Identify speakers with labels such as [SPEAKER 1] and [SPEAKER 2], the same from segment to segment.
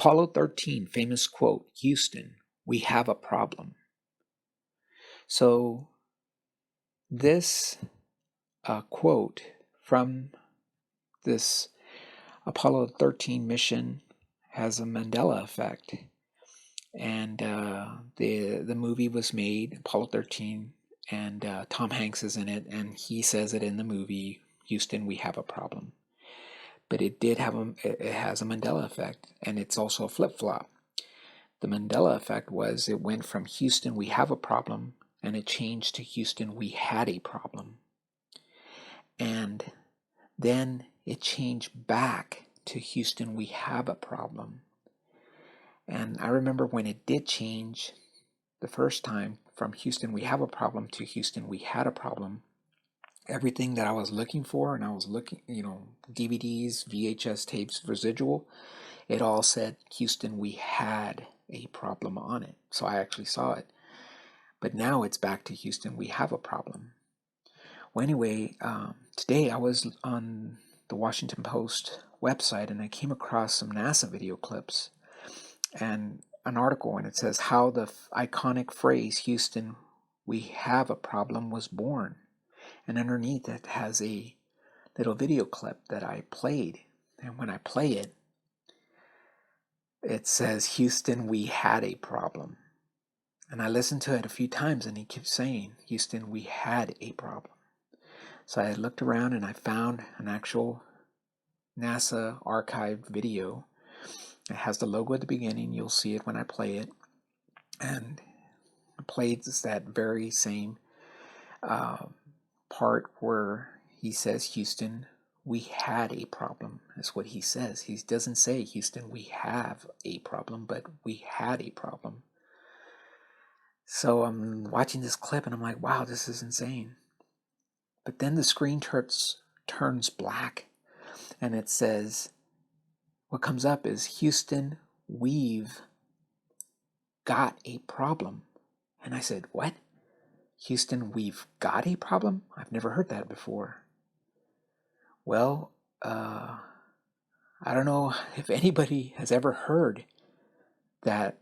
[SPEAKER 1] Apollo 13, famous quote, Houston, we have a problem. So this quote from this Apollo 13 mission has a Mandela effect. And the movie was made, Apollo 13, and Tom Hanks is in it, and he says it in the movie, Houston, we have a problem. But it has a Mandela effect, and it's also a flip-flop. The Mandela effect was it went from Houston, we have a problem, and it changed to Houston, we had a problem. And then it changed back to Houston, we have a problem. And I remember when it did change the first time from Houston, we have a problem to Houston, we had a problem. Everything that I was looking for, and I was looking, DVDs, VHS tapes, residual, it all said, Houston, we had a problem on it. So I actually saw it. But now it's back to Houston, we have a problem. Well, anyway, today I was on the Washington Post website, and I came across some NASA video clips and an article, and it says how the iconic phrase, Houston, we have a problem, was born. And underneath it has a little video clip that I played. And when I play it, it says, Houston, we had a problem. And I listened to it a few times, and he keeps saying, Houston, we had a problem. So I looked around and I found an actual NASA archived video. It has the logo at the beginning. You'll see it when I play it. And I played that very same part where he says, Houston, we had a problem. That's what he says. He doesn't say, Houston, we have a problem, but we had a problem. So I'm watching this clip and I'm like, wow, this is insane. But then the screen turns black, and it says, what comes up is, Houston, we've got a problem. And I said, what? Houston, we've got a problem? I've never heard that before. Well, I don't know if anybody has ever heard that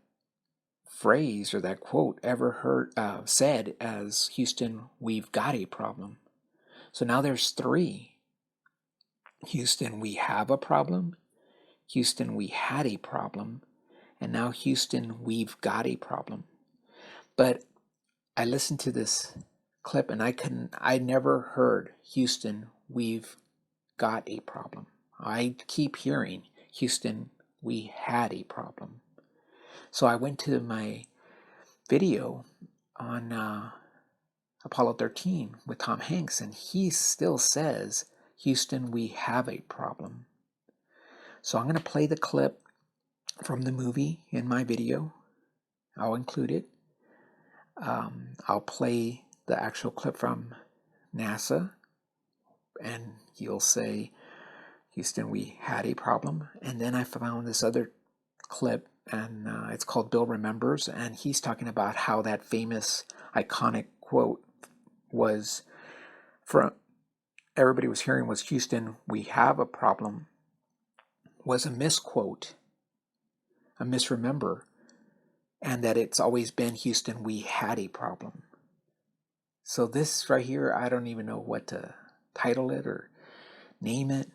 [SPEAKER 1] phrase or that quote said as, Houston, we've got a problem. So now there's three. Houston, we have a problem. Houston, we had a problem. And now Houston, we've got a problem. But I listened to this clip and I never heard, Houston, we've got a problem. I keep hearing, Houston, we had a problem. So I went to my video on Apollo 13 with Tom Hanks, and he still says, Houston, we have a problem. So I'm going to play the clip from the movie in my video. I'll include it. I'll play the actual clip from NASA, and he'll say, Houston, we had a problem. And then I found this other clip, and it's called Bill Remembers, and he's talking about how that famous iconic quote was from everybody was hearing was, Houston, we have a problem, was a misquote, a misremember, and that it's always been, Houston, we had a problem. So this right here, I don't even know what to title it or name it.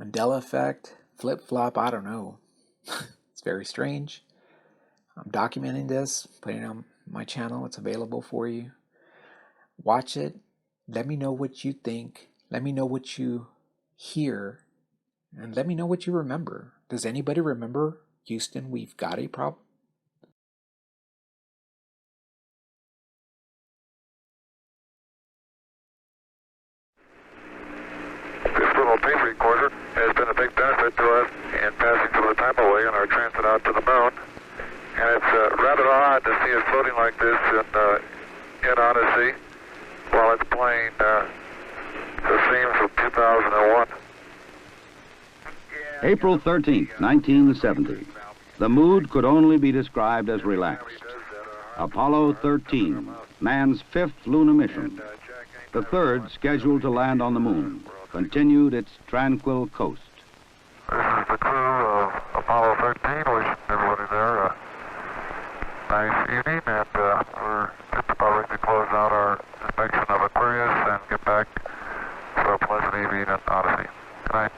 [SPEAKER 1] Mandela effect, flip-flop, I don't know. It's very strange. I'm documenting this, putting it on my channel. It's available for you. Watch it. Let me know what you think. Let me know what you hear. And let me know what you remember. Does anybody remember, Houston, we've got a problem?
[SPEAKER 2] This little tape recorder has been a big benefit to us in passing some of the time away on our transit out to the moon. And it's rather odd to see it floating like this in Odyssey while it's playing the themes of 2001.
[SPEAKER 3] April 13th, 1970. The mood could only be described as relaxed. Apollo 13, man's fifth lunar mission. The third scheduled to land on the moon, continued its tranquil coast.
[SPEAKER 2] This is the crew of Apollo 13, wishing everybody there a nice evening, and we're just about ready to close out our inspection of Aquarius and get back for a pleasant evening at Odyssey. Good night.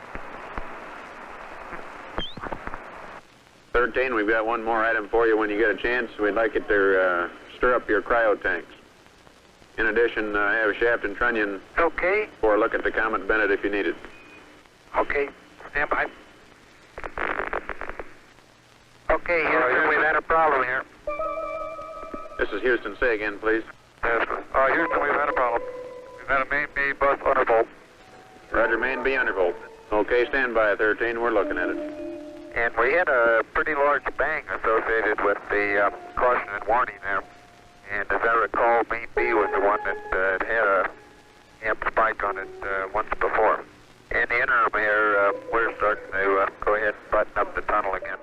[SPEAKER 4] 13, we've got one more item for you when you get a chance. We'd like you to stir up your cryo tanks. In addition, have Shaft and Trunnion
[SPEAKER 2] Okay.
[SPEAKER 4] for a look at the Comet Bennett if you need it.
[SPEAKER 2] Okay. Stand by. Okay, Houston, we've had a problem here.
[SPEAKER 4] This is Houston. Say again, please.
[SPEAKER 2] Yes, Houston, we've had a problem. We've had a main B bus undervolt.
[SPEAKER 4] Roger, main B undervolt. Okay, stand by, 13. We're looking at it.
[SPEAKER 2] And we had a pretty large bang associated with the caution and warning there. And as I recall, main B was the one that had a amp spike on it once before. In the interim here, we're starting to go ahead and button up the tunnel again.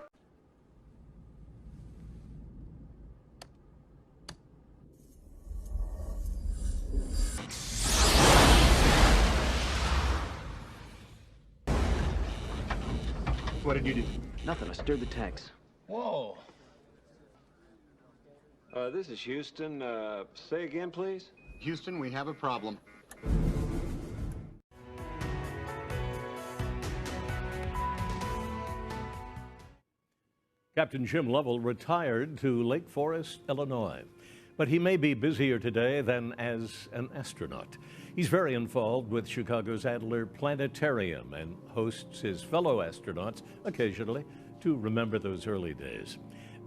[SPEAKER 5] What did you do?
[SPEAKER 6] Nothing. I stirred the tanks.
[SPEAKER 5] Whoa.
[SPEAKER 7] This is Houston. Say again, please.
[SPEAKER 5] Houston, we have a problem.
[SPEAKER 8] Captain Jim Lovell retired to Lake Forest, Illinois, but he may be busier today than as an astronaut. He's very involved with Chicago's Adler Planetarium and hosts his fellow astronauts occasionally to remember those early days.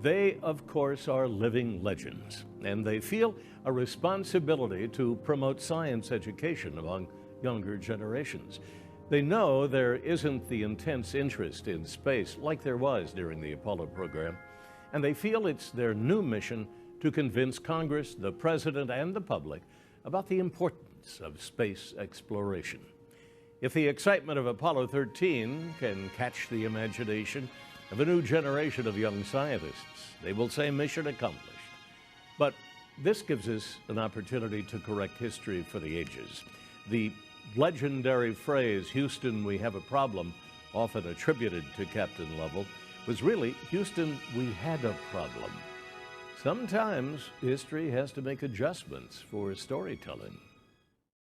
[SPEAKER 8] They, of course, are living legends, and they feel a responsibility to promote science education among younger generations. They know there isn't the intense interest in space like there was during the Apollo program, and they feel it's their new mission to convince Congress, the President, and the public about the importance of space exploration. If the excitement of Apollo 13 can catch the imagination of a new generation of young scientists, they will say mission accomplished. But this gives us an opportunity to correct history for the ages. The legendary phrase, "Houston, we have a problem," often attributed to Captain Lovell, was really, "Houston, we had a problem." Sometimes history has to make adjustments for storytelling.